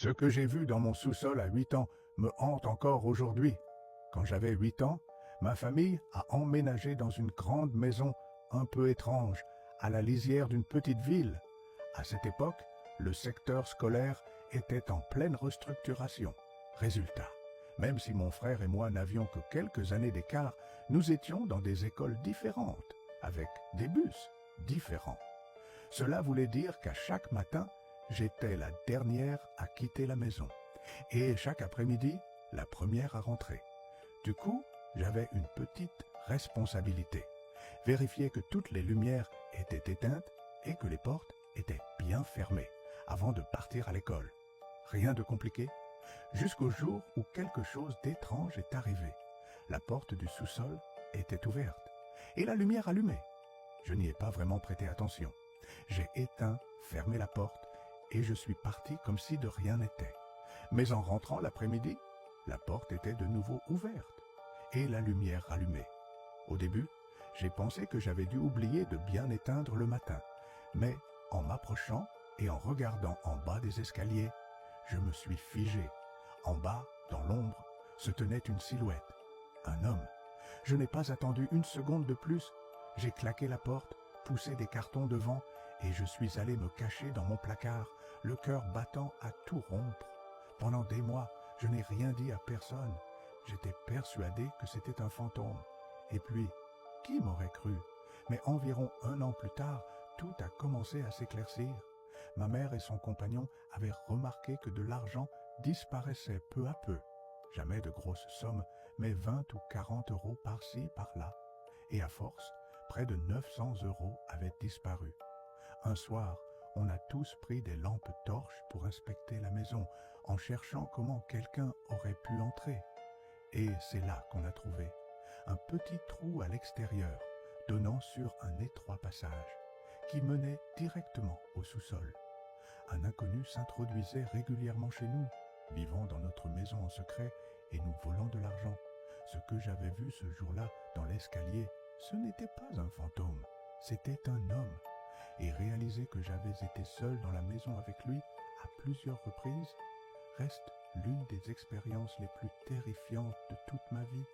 Ce que j'ai vu dans mon sous-sol à 8 ans me hante encore aujourd'hui. Quand j'avais 8 ans, ma famille a emménagé dans une grande maison un peu étrange, à la lisière d'une petite ville. À cette époque, le secteur scolaire était en pleine restructuration. Résultat, même si mon frère et moi n'avions que quelques années d'écart, nous étions dans des écoles différentes, avec des bus différents. Cela voulait dire qu'à chaque matin, j'étais la dernière à quitter la maison, et chaque après-midi, la première à rentrer. Du coup, j'avais une petite responsabilité. Vérifier que toutes les lumières étaient éteintes et que les portes étaient bien fermées avant de partir à l'école. Rien de compliqué, jusqu'au jour où quelque chose d'étrange est arrivé. La porte du sous-sol était ouverte et la lumière allumée. Je n'y ai pas vraiment prêté attention. J'ai éteint, fermé la porte et je suis parti comme si de rien n'était. Mais en rentrant l'après-midi, la porte était de nouveau ouverte et la lumière allumée. Au début, j'ai pensé que j'avais dû oublier de bien éteindre le matin, mais en m'approchant et en regardant en bas des escaliers, je me suis figé. En bas, dans l'ombre, se tenait une silhouette, un homme. Je n'ai pas attendu une seconde de plus. J'ai claqué la porte, poussé des cartons devant et je suis allé me cacher dans mon placard, le cœur battant à tout rompre. Pendant des mois, je n'ai rien dit à personne. J'étais persuadé que c'était un fantôme. Et puis, qui m'aurait cru? Mais environ 1 an plus tard, tout a commencé à s'éclaircir. Ma mère et son compagnon avaient remarqué que de l'argent disparaissait peu à peu. Jamais de grosses sommes, mais 20 ou 40 euros par-ci, par-là. Et à force, près de 900 euros avaient disparu. Un soir, on a tous pris des lampes torches pour inspecter la maison, en cherchant comment quelqu'un aurait pu entrer. Et c'est là qu'on a trouvé un petit trou à l'extérieur, donnant sur un étroit passage, qui menait directement au sous-sol. Un inconnu s'introduisait régulièrement chez nous, vivant dans notre maison en secret et nous volant de l'argent. Ce que j'avais vu ce jour-là dans l'escalier, ce n'était pas un fantôme, c'était un homme. Et réaliser que j'avais été seul dans la maison avec lui à plusieurs reprises reste l'une des expériences les plus terrifiantes de toute ma vie.